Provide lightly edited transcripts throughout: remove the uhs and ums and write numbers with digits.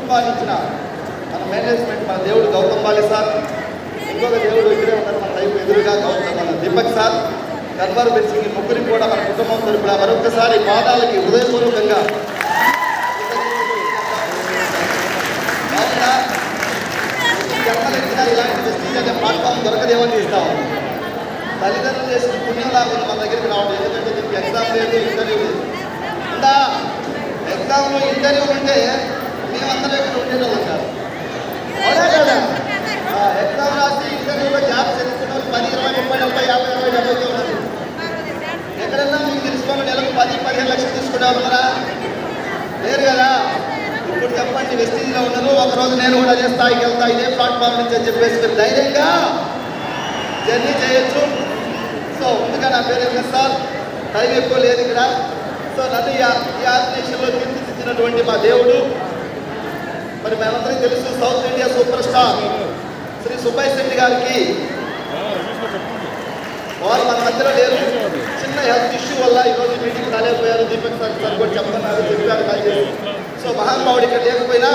కుటుంబాన్ని ఇచ్చిన మన మేనేజ్మెంట్ మన దేవుడు గౌతమ్ బాలి సార్, ఇంకొక దేవుడు ఇక్కడే ఉన్నారు మన వైపు ఎదురుగా మన దీపక్ సార్, కన్వర్ బెర్సింగ్, ముగ్గురికి కూడా మన కుటుంబం తరపున మరొకసారి పాదాలకి హృదయపూర్వకంగా జన్మలెత్తిన ఇలాంటి వెస్టీజ్ అనే ప్లాట్ఫామ్ దొరకదేమని ఇస్తాం. తల్లిదండ్రులు చేసిన పుణ్యం లాగా మన దగ్గరికి రావడం. ఎందుకంటే దీనికి ఎగ్జామ్ లేదు, ఇంటర్వ్యూ లేదు. ఉందా ఎగ్జామ్లో ఇంటర్వ్యూ ఉంటే మేమందరం ఇక్కడ ఉండేటోళ్ళం కాదు. అవునా కదా? ఎగ్జామ్ రాసి ఇంటర్వ్యూలో జాబ్ చేసుకున్న 10, 20, 30, 40, 50, 60, 70 ఉన్నారు. ఎక్కడన్నా మీకు తెలుసుకోవాలి నెలకు 10, 15 లక్షలు తీసుకునేవారు ఉన్నారా? లేరు కదా. ఇప్పుడు చెప్పండి, వెస్టీజ్లో ఉన్నారు, ఒకరోజు నేను కూడా అదే స్థాయికి వెళ్తా ఇదే ప్లాట్ఫామ్ నుంచి అని చెప్పేసి మీరు ధైర్యంగా జర్నీ చేయొచ్చు. సో ముందుగా నా పేరు ఏం సార్, టైం ఎక్కువ లేదు ఇక్కడ. సో నన్ను ఈ ఆర్గనైజేషన్లో తీర్చిదిద్దినటువంటి మా దేవుడు, మరి మేమందరికీ తెలుసు south India super star Shri Subbaiah Setty గారికి, వారు మన మధ్యలో లేరు. చిన్న హెల్త్ ఇష్యూ వల్ల ఈరోజు మీటింగ్ రాలేకపోయారు. దీపక్ సార్ కూడా చెప్తున్నారు, చెప్పారు. సో మహానుభావుడు ఇక్కడ లేకపోయినా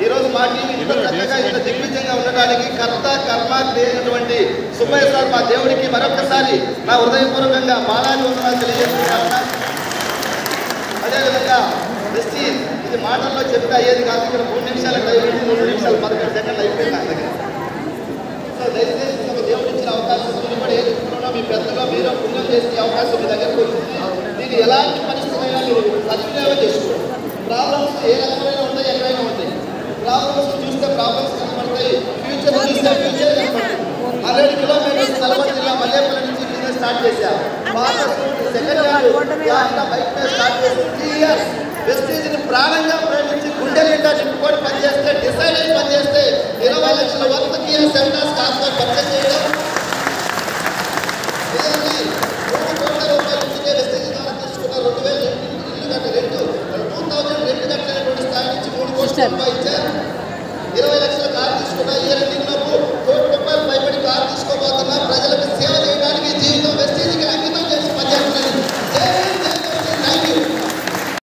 ఈరోజు మా టీం ఇంత చక్కగా ఇంత దిగ్విజయంగా ఉండడానికి కర్త కర్మ లేనటువంటి సుబ్బయ్య సార్ మా దేవుడికి మరొకసారి నా హృదయపూర్వకంగా బాలాజీ వందనాలు తెలియజేస్తున్నాను. అదేవిధంగా వెస్టీజ్ ఇది మాటల్లో చెప్తే అయ్యేది కాదు. ఇక్కడ 3 నిమిషాల టైం, 3 నిమిషాలు 11 సెకండ్లు అయిపోయింది నా దగ్గర. సో దయచేసి ఒక దేవుడు ఇచ్చిన అవకాశం కూడా ఏ దుఃఖంలో మీ పెద్దలో మీరు పుణ్యం చేసే అవకాశం మీ దగ్గరకు వచ్చింది. దీన్ని ఎలాంటి పరిస్థితి అయినా మీరు సద్వినియోగం చేసుకోండి. ప్రాబ్లమ్స్ ఏ రకమైన ఉంటాయి, ఎక్కడైనా ఉంటాయి. ప్రాబ్లమ్స్ చూస్తే ప్రాబ్లమ్స్ కనపడతాయి, ఫ్యూచర్ చూస్తే ఫ్యూచర్ కనపడుతుంది. 100 కిలోమీటర్స్ నల్గొండ జిల్లా మల్లేపల్లి నుంచి బిజినెస్ స్టార్ట్ చేశారు. సెకండ్ హ్యాండ్ బైక్ మీద స్టార్ట్ చేసి 3 ఇయర్స్ వెస్టీజ్ని ప్రాణంగా ప్రేమించి గుండె నిండా నింపుకొని పనిచేస్తే, డిసైడ్ అయి పనిచేస్తే 20 లక్షల వరకు కియా సెంటర్స్ కాస్త పర్చేస్ చేయడం, 3 కోట్ల రూపాయల నుంచి వెస్టీజ్ ద్వారా తీసుకున్న 2000 ఇల్లు కట్టే 2000 రెండు కట్టినటువంటి స్థాయి నుంచి 3 కోట్ల రూపాయలు